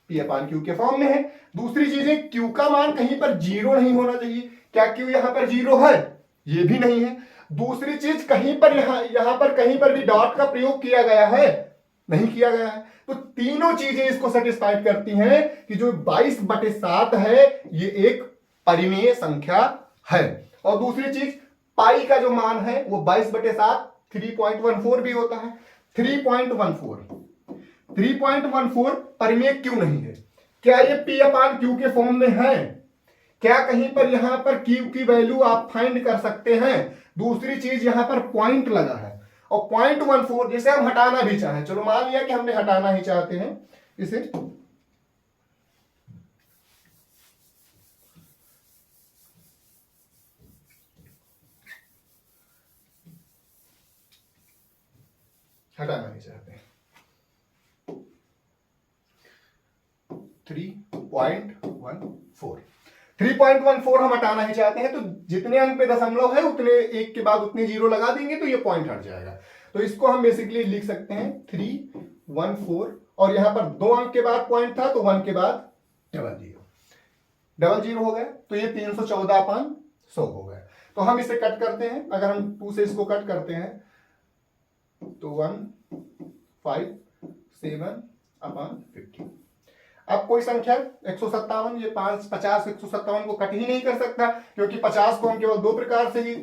P अपान Q के फॉर्म में है। दूसरी चीजें Q का मान कहीं पर 0 नहीं होना चाहिए, क्या Q यहां पर 0 है, ये भी नहीं है। दूसरी चीज कहीं पर यहां पर कहीं पर भी डॉट का प्रयोग किया गया है, नहीं किया गया है। तो तीनों चीजें इसको सेटिस्फाइड करती हैं कि जो 22/7 है ये एक परिमेय संख्या है। और दूसरी चीज पाई का जो मान है वो 22/7 3.14 भी होता है। 3.14 परिमेय क्यों नहीं है, क्या ये P अपान Q के फॉर्म में है, क्या कहीं पर यहां पर Q की वैल्यू आप फाइंड कर सकते हैं। दूसरी चीज यहां पर पॉइंट लगा है, और 0.14 जैसे हम हटाना भी चाहें, चलो मान लिया कि हमने हटाना ही चाहते हैं इसे, हटाना नहीं चाहते हैं 3.14 हम हटाना ही चाहते हैं, तो जितने अंक पे दशमलव है उतने एक के बाद उतने 0 लगा देंगे तो ये पॉइंट हट जाएगा। तो इसको हम बेसिकली लिख सकते हैं 314, और यहां पर 2 अंक के बाद पॉइंट था तो 1 के बाद 00 हो गया, तो ये 314/100 हो गया। तो हम इसे कट करते हैं, अगर हम 2 से इसको कट करते हैं तो 157/50। अब कोई संख्या 157, ये 50 157 को कट ही नहीं कर सकता, क्योंकि 50 को हम केवल दो प्रकार से ही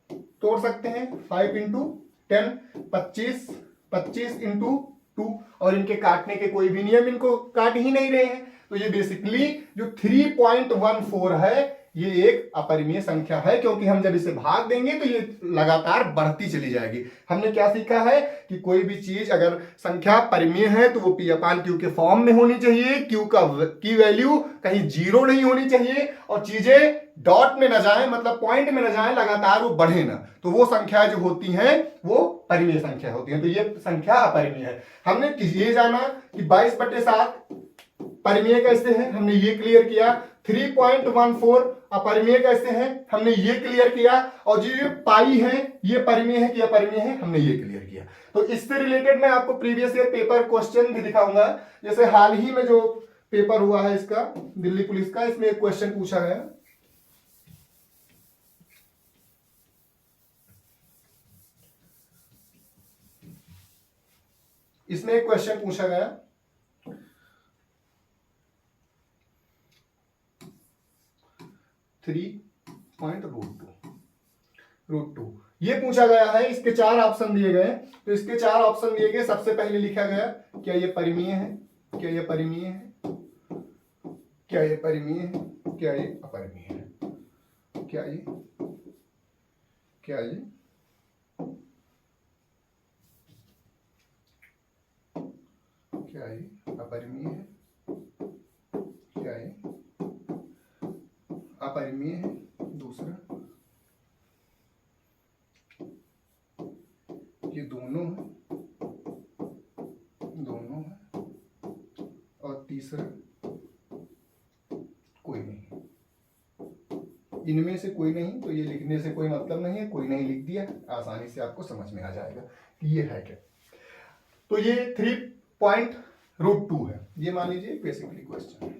तोड़ सकते हैं, 5 इंटू 10, 25, 25 इंटू 2, और इनके काटने के कोई भी नियम इनको काट ही नहीं रहे हैं। तो ये बेसिकली जो 3.14 है ये एक अपरिमेय संख्या है, क्योंकि हम जब इसे भाग देंगे तो ये लगातार बढ़ती चली जाएगी। हमने क्या सीखा है कि कोई भी चीज अगर संख्या परिमेय है तो वो P/Q के फॉर्म में होनी चाहिए, की वैल्यू कहीं जीरो नहीं होनी चाहिए, और चीजें डॉट में न जाए, मतलब पॉइंट में न जाए, लगातार वो बढ़े ना, तो वो संख्या जो होती हैं वो परिमेय संख्या होती है। तो ये संख्या अपरिमेय है। हमने ये जाना कि 22/7 परिमेय कैसे है, हमने ये क्लियर किया। 3.14 अपरिमेय कैसे है, हमने ये क्लियर किया। और जो ये पाई है ये परिमेय है कि अपरिमेय है, हमने ये क्लियर किया। तो इससे रिलेटेड मैं आपको प्रीवियस ईयर पेपर क्वेश्चन भी दिखाऊंगा। जैसे हाल ही में जो पेपर हुआ है इसका, दिल्ली पुलिस का, इसमें एक क्वेश्चन पूछा गया। इसमें एक क्वेश्चन पूछा गया 3.√2 ये पूछा गया है। इसके 4 ऑप्शन दिए गए। तो इसके 4 ऑप्शन दिए गए। सबसे पहले लिखा गया क्या ये परिमेय है, क्या ये परिमेय है, क्या ये परिमेय है, क्या ये अपरिमेय है, क्या ये क्या ये क्या ये अपरिमेय है, क्या ये अपरिमेय है। दूसरा ये दोनों है, दोनों है। और तीसरा कोई नहीं, इनमें से कोई नहीं। तो ये लिखने से कोई मतलब नहीं है, कोई नहीं लिख दिया, आसानी से आपको समझ में आ जाएगा कि ये है क्या। तो ये 3.√2 है, ये मान लीजिए बेसिकली क्वेश्चन है।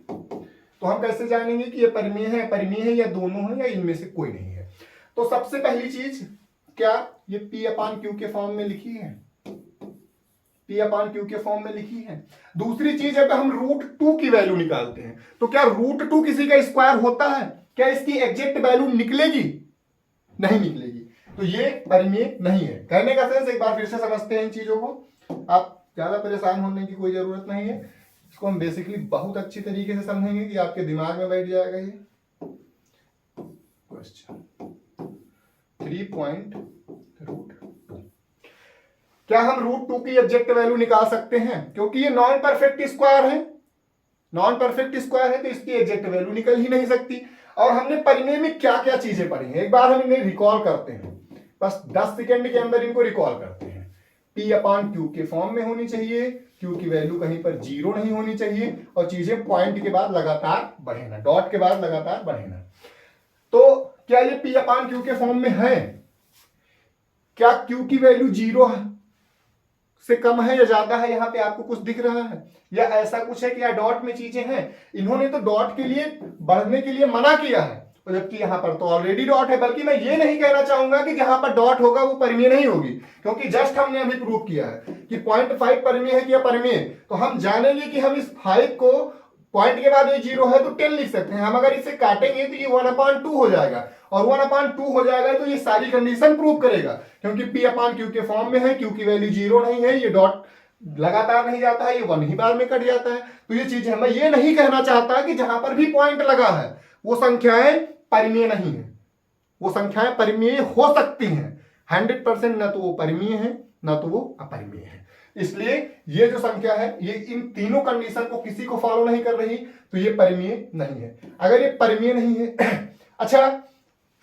तो हम कैसे जानेंगे कि ये परिमेय है, अपरिमेय है, या दोनों है, या इनमें से कोई नहीं है। तो सबसे पहली चीज क्या ये P/Q के फॉर्म में लिखी है, P/Q के फॉर्म में लिखी है। दूसरी चीज है हम √2 की वैल्यू निकालते हैं, तो क्या √2 किसी का स्क्वायर होता है, क्या इसकी एग्जैक्ट वैल्यू निकलेगी, नहीं निकलेगी। तो ये परिमेय नहीं है। कहने का सेंस एक बार फिर से समझते हैं इन चीजों को। आप ज्यादा परेशान होने की कोई जरूरत नहीं है, इसको हम बेसिकली बहुत अच्छी तरीके से समझेंगे कि आपके दिमाग में बैठ जाएगा ये क्वेश्चन। 3.√2 क्या हम √2 की एग्जैक्ट वैल्यू निकाल सकते हैं, क्योंकि ये नॉन परफेक्ट स्क्वायर है, नॉन परफेक्ट स्क्वायर है, तो इसकी एग्जैक्ट वैल्यू निकल ही नहीं सकती। और हमने परिमेय में क्या क्या चीजें पढ़ी हैं एक बार हम इन्हें रिकॉल करते हैं, बस 10 सेकेंड के अंदर इनको रिकॉल करते हैं। P/Q के फॉर्म में होनी चाहिए, Q की वैल्यू कहीं पर जीरो नहीं होनी चाहिए, और चीजें पॉइंट के बाद लगातार बढ़े ना, डॉट के बाद लगातार बढ़े ना। तो क्या ये P/Q के फॉर्म में है, क्या Q की वैल्यू जीरो से कम है या ज्यादा है, यहां पे आपको कुछ दिख रहा है, या ऐसा कुछ है कि या डॉट में चीजें हैं। इन्होंने तो डॉट के लिए बढ़ने के लिए मना किया है, जबकि यहां पर तो ऑलरेडी डॉट है। बल्कि मैं ये नहीं कहना चाहूंगा कि जहां पर डॉट होगा वो परिमेय नहीं होगी, क्योंकि जस्ट हमने अभी प्रूव किया है कि 0.5 परिमेय है कि अपरिमेय। तो हम जानेंगे कि हम इस 5 को पॉइंट के बाद ये जीरो है तो 10 लिख सकते हैं। हम अगर इसे काटेंगे तो ये 1/2 हो जाएगा, और 1/2 हो जाएगा तो ये सारी कंडीशन प्रूव करेगा, क्योंकि P/Q के फॉर्म में है, Q की वैल्यू जीरो नहीं है, ये डॉट लगातार नहीं जाता है, ये 1 ही बार में कट जाता है। तो ये चीज है, मैं ये नहीं कहना चाहता कि जहां पर भी पॉइंट लगा है वो संख्याएं परिमेय नहीं है, वो संख्याएं परिमेय हो सकती हैं। 100% ना तो वो परिमेय है ना तो वो अपरिमेय है। इसलिए ये जो संख्या है ये इन तीनों कंडीशन को किसी को फॉलो नहीं कर रही, तो ये परिमेय नहीं है। अगर ये परिमेय नहीं है अच्छा,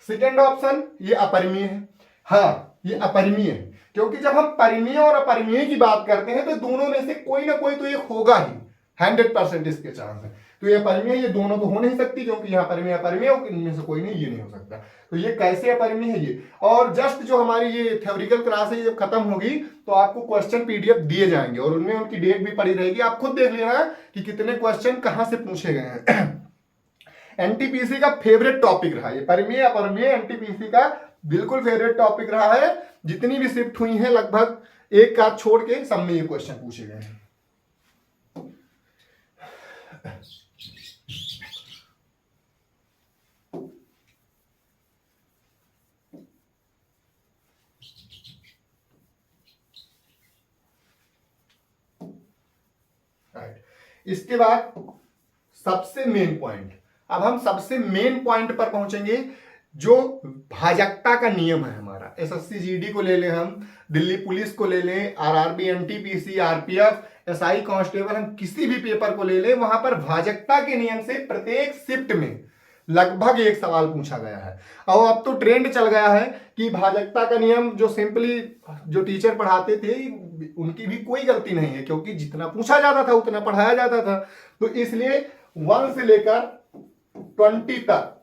सेकेंड ऑप्शन ये अपरिमेय है। हाँ ये अपरिमेय है, क्योंकि जब हम परिमेय और अपरिमेय की बात करते हैं तो दोनों में से कोई ना कोई तो एक होगा ही, 100% इसके चांस है। तो ये परिमेय, ये दोनों तो हो नहीं सकती, क्योंकि यहाँ परिमेय अपरिमेय और इनमें से कोई नहीं, ये नहीं हो सकता। तो ये कैसे अपरिमेय है ये। और जस्ट जो हमारी ये थ्योरिकल क्लास है, जब खत्म होगी तो आपको क्वेश्चन PDF दिए जाएंगे, और उनमें उनकी डेट भी पड़ी रहेगी। आप खुद देख लेना कि कितने क्वेश्चन कहाँ से पूछे गए हैं। NTPC का फेवरेट टॉपिक रहा है ये परिमेय अपरिमेय, NTPC का बिल्कुल फेवरेट टॉपिक रहा है। जितनी भी शिफ्ट हुई है लगभग एक आध छोड़ के सब में ये क्वेश्चन पूछे गए हैं। इसके बाद सबसे मेन पॉइंट, अब हम सबसे मेन पॉइंट पर पहुंचेंगे, जो भाजकता का नियम है हमारा। एसएससी जीडी को ले लें, हम दिल्ली पुलिस को ले लें, RRB, NTPC, RPF, SI constable, हम किसी भी पेपर को ले लें, वहां पर भाजकता के नियम से प्रत्येक शिफ्ट में लगभग एक सवाल पूछा गया है। और अब तो ट्रेंड चल गया है कि भाजकता का नियम जो सिंपली जो टीचर पढ़ाते थे उनकी भी कोई गलती नहीं है, क्योंकि जितना पूछा जाता था उतना पढ़ाया जाता था। तो इसलिए 1 से लेकर 20 तक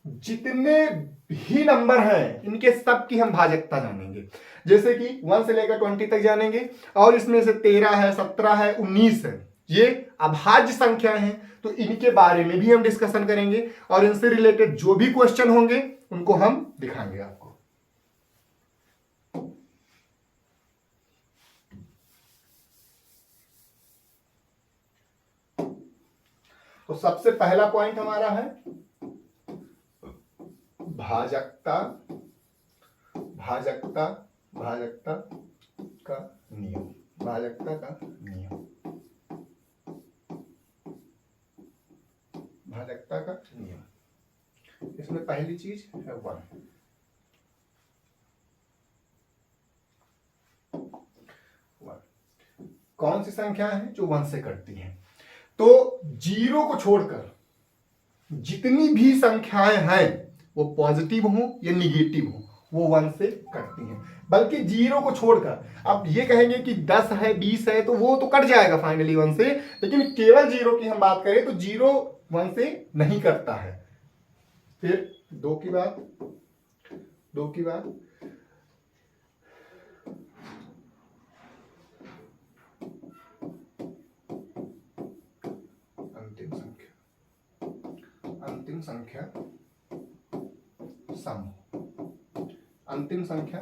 जितने भी नंबर हैं इनके सब की हम भाजकता जानेंगे। जैसे कि 1 से लेकर 20 तक जानेंगे, और इसमें से 13 है, 17 है, 19 है, ये अभाज्य संख्या हैं, तो इनके बारे में भी हम डिस्कशन करेंगे और इनसे रिलेटेड जो भी क्वेश्चन होंगे उनको हम दिखाएंगे आपको। तो सबसे पहला पॉइंट हमारा है भाजकता, भाजकता, भाजकता का नियम, भाजकता का नियम, भाजकता का नियम। इसमें पहली चीज है 1। कौन सी संख्या है जो 1 से कटती है? तो 0 को छोड़कर जितनी भी संख्याएं हैं वो पॉजिटिव हो या निगेटिव हो, वो 1 से कटती हैं। बल्कि 0 को छोड़कर, अब ये कहेंगे कि 10 है, 20 है, तो वो तो कट जाएगा फाइनली 1 से, लेकिन केवल 0 की हम बात करें तो 0 1 से नहीं कटता है। फिर 2 की बात, 2 की बात, अंतिम संख्या, अंतिम संख्या सम, अंतिम संख्या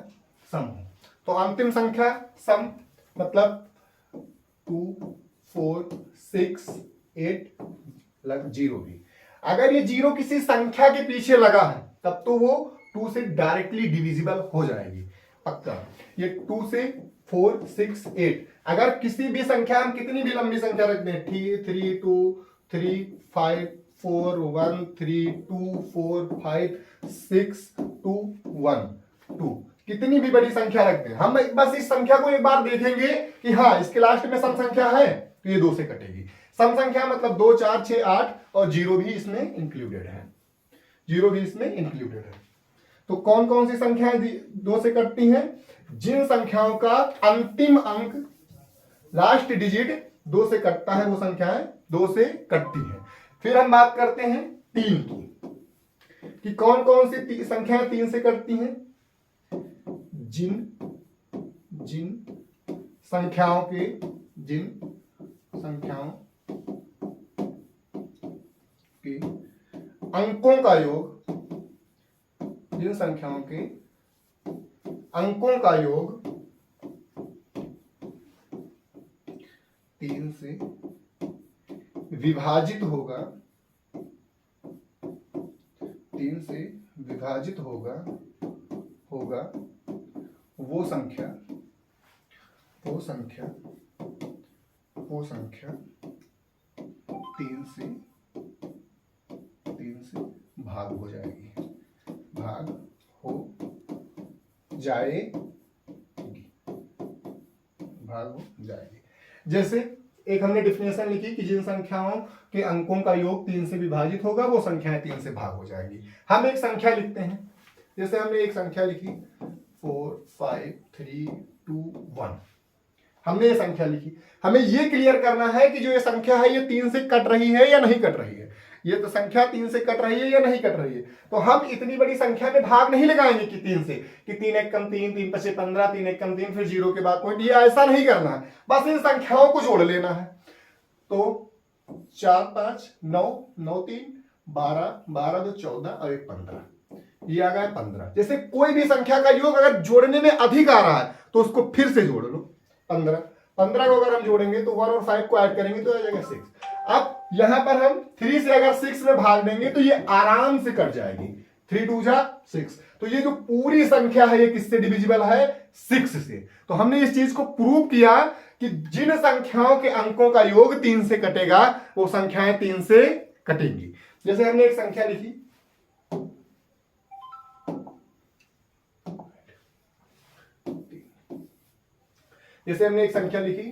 सम हो। तो अंतिम संख्या सम मतलब 2, 4, 6, 8 लग 0 भी। अगर ये 0 किसी संख्या के पीछे लगा है तब तो वो 2 से डायरेक्टली डिविजिबल हो जाएगी, पक्का। ये 2 से 4, 6, 8, अगर किसी भी संख्या, हम कितनी भी लंबी संख्या रख दें, 3, 2, 3, 5, 4, 1, 3, 2, 4, 5, 6, 2, 1, 2, कितनी भी बड़ी संख्या रख दें, हम बस इस संख्या को एक बार देखेंगे कि हाँ इसके लास्ट में सम संख्या है, तो ये 2 से कटेगी। सम संख्या मतलब 2, 4, 6, 8 और 0 भी इसमें इंक्लूडेड है, 0 भी इसमें इंक्लूडेड है। तो कौन कौन सी संख्याएं 2 से कटती हैं? जिन संख्याओं का अंतिम अंक, लास्ट डिजिट 2 से कटता है, वो संख्याएं 2 से कटती हैं। फिर हम बात करते हैं 3 की, कि कौन कौन सी संख्याएं 3 से कटती हैं? जिन संख्याओं के अंकों का योग, जिन संख्याओं के अंकों का योग 3 से विभाजित होगा, 3 से विभाजित होगा वो संख्या 3 से भाग हो जाएगी, भाग हो जाएगी। जैसे एक हमने डिफिनेशन लिखी कि जिन संख्याओं के अंकों का योग 3 से विभाजित होगा वो संख्याएं 3 से भाग हो जाएगी। हम एक संख्या लिखते हैं, जैसे हमने एक संख्या लिखी 4, 5, 3, 2, 1, हमने ये संख्या लिखी। हमें ये क्लियर करना है कि जो ये संख्या है ये 3 से कट रही है या नहीं कट रही है। ये तो संख्या 3 से कट रही है या नहीं कट रही है, तो हम इतनी बड़ी संख्या में भाग नहीं लगाएंगे कि 3 से, कि 3 1 कम 3, 3 5 15, 3 1 कम 3, फिर 0 के बाद पॉइंट, ये ऐसा नहीं करना है। बस इन संख्याओं को जोड़ लेना है। तो 4 5 9 9 3 12 12 2 14 और 1 15, ये आ गया 15। जैसे कोई भी संख्या का योग अगर जोड़ने में अधिक आ रहा है तो उसको फिर से जोड़ लो, 15 15 को अगर हम जोड़ेंगे तो 1 और 5 को ऐड करेंगे तो आ जाएगा 6। अब यहां पर हम 3 से अगर 6 में भाग देंगे तो ये आराम से कट जाएगी, 3 2 जा 6। तो ये जो पूरी संख्या है ये किससे डिविजिबल है? 6 से। तो हमने इस चीज को प्रूव किया कि जिन संख्याओं के अंकों का योग 3 से कटेगा वो संख्याएं 3 से कटेंगी। जैसे हमने एक संख्या लिखी, जैसे हमने एक संख्या लिखी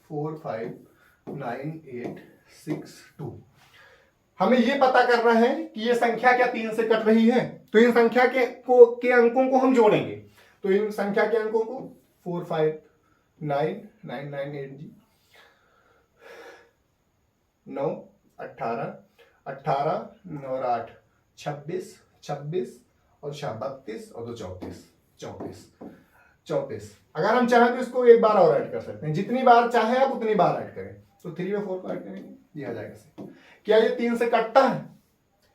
4 5 9 8 6 2। हमें ये पता करना है कि ये संख्या क्या 3 से कट रही है, तो इन संख्या के अंकों को हम जोड़ेंगे। तो इन संख्या के अंकों को 4 5 9 9 9 8 जी 9 18 18 9 और 8 26 26 और 32 और 2 34 34 34। अगर हम चाहें तो इसको एक बार और ऐड कर सकते हैं, जितनी बार चाहे आप उतनी बार ऐड करें। तो 3 में 4 को ऐड करेंगे, ये आ जाएगा 6। क्या ये 3 से कटता है?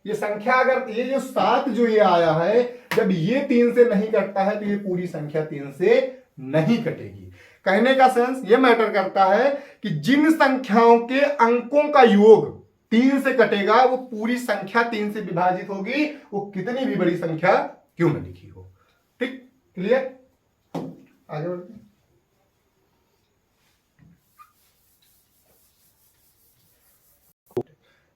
ये संख्या अगर ये जो 7 जो ये आया है, जब ये 3 से नहीं कटता है तो ये पूरी संख्या 3 से नहीं कटेगी। कहने का सेंस ये मैटर करता है कि जिन संख्याओं के अंकों का योग 3 से कटेगा वो पूरी संख्या 3 से विभाजित होगी, वो कितनी भी बड़ी संख्या क्यों न लिखी हो। ठीक, क्लियर? आगे बढ़ते हैं।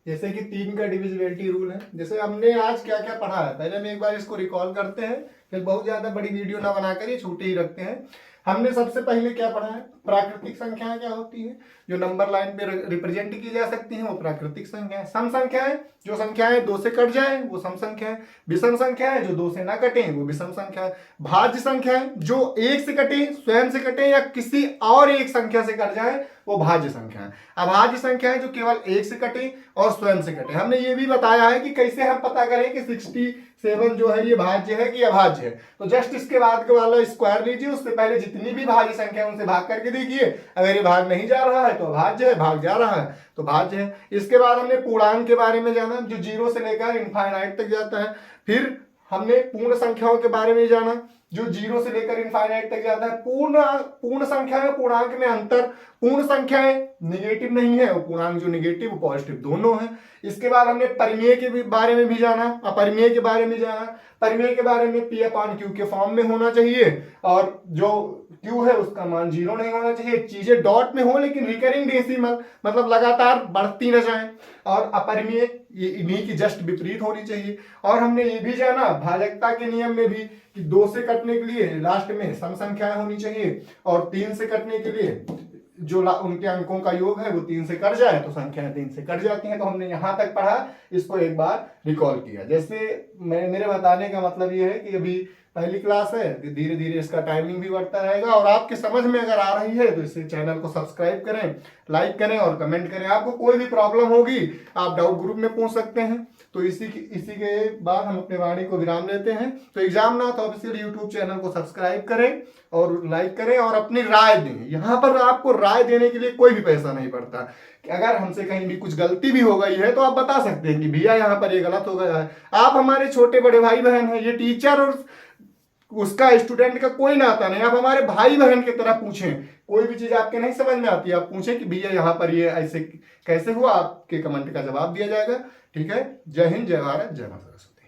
जैसे कि 3 का डिविजिबिलिटी रूल है। जैसे हमने आज क्या क्या पढ़ा है, पहले हम एक बार इसको रिकॉल करते हैं, फिर बहुत ज्यादा बड़ी वीडियो ना बनाकर ये छोटे ही रखते हैं। हमने सबसे पहले क्या पढ़ा है, प्राकृतिक संख्याएं क्या होती है, जो नंबर लाइन पे रिप्रेजेंट की जा सकती हैं वो प्राकृतिक संख्या है। सम संख्याएं, जो संख्याएं 2 से कट जाए वो सम संख्या है। विषम संख्याएं, जो 2 से ना कटे वो विषम संख्या है। भाज्य संख्याएं, जो 1 से कटे, स्वयं से कटे या किसी और एक संख्या से कट जाए वो भाज्य संख्या है। अभाज्य संख्या है, जो केवल 1 से कटे और स्वयं से कटे। हमने ये भी बताया है कि कैसे हम पता करें कि 67 जो है ये भाज्य है कि अभाज्य है। तो जस्ट इसके बाद के वाला स्क्वायर लीजिए, उससे पहले जितनी भी भाज्य संख्या है उनसे भाग करके देखिए। अगर ये भाग नहीं जा रहा है तो अभाज्य है, भाग जा रहा है तो भाज्य है। इसके बाद हमने पूर्णांक के बारे में जाना, जो 0 से लेकर इनफाइनाइट तक जाता है। फिर हमने पूर्ण संख्याओं के बारे में जाना, जो 0 से लेकर इनफाइनाइट तक जाता है। पूर्ण संख्या में पूर्णांक में अंतर, पूर्ण संख्याएं नेगेटिव नहीं है, वो पूर्णांक जो नेगेटिव वो पॉजिटिव दोनों है। इसके बाद हमने परिमेय के बारे में भी जाना, अपरिमेय के बारे में जाना। परिमेय के बारे में P/Q के फॉर्म में होना चाहिए और जो Q है उसका मान 0 नहीं होना चाहिए। चीजें डॉट में हो लेकिन रिकरिंग डेसिमल, मतलब लगातार बढ़ती न जाए। और अपरिमेय इन्हीं की जस्ट विपरीत होनी चाहिए। और हमने ये भी जाना भाजकता के नियम में भी कि 2 से कटने के लिए लास्ट में सम संख्याएं होनी चाहिए और 3 से कटने के लिए जो उनके अंकों का योग है वो 3 से कट जाए तो संख्याएं 3 से कट जाती हैं। तो हमने यहां तक पढ़ा, इसको एक बार रिकॉल किया। जैसे मेरे बताने का मतलब ये है कि अभी पहली क्लास है, धीरे धीरे इसका टाइमिंग भी बढ़ता रहेगा। और आपके समझ में अगर आ रही है तो इसे चैनल को सब्सक्राइब करें, लाइक करें और कमेंट करें। आपको कोई भी प्रॉब्लम होगी आप डाउट ग्रुप में पूछ सकते हैं। तो इसी के बाद हम अपने वाणी को विराम देते हैं। तो एग्जामनाथ ऑफिशियल यूट्यूब चैनल को सब्सक्राइब करें और लाइक करें और अपनी राय दें। यहाँ पर आपको राय देने के लिए कोई भी पैसा नहीं पड़ता। अगर हमसे कहीं भी कुछ गलती भी हो गई है तो आप बता सकते हैं कि भैया यहाँ पर ये गलत हो गया है। आप हमारे छोटे बड़े भाई बहन हैं, ये टीचर और उसका स्टूडेंट का कोई नाता नहीं। आप हमारे भाई बहन की तरह पूछें, कोई भी चीज आपके नहीं समझ में आती है आप पूछें कि भैया यहाँ पर ये ऐसे कैसे हुआ, आपके कमेंट का जवाब दिया जाएगा। ठीक है, जय हिंद, जय भारत, जय माता सरस्वती।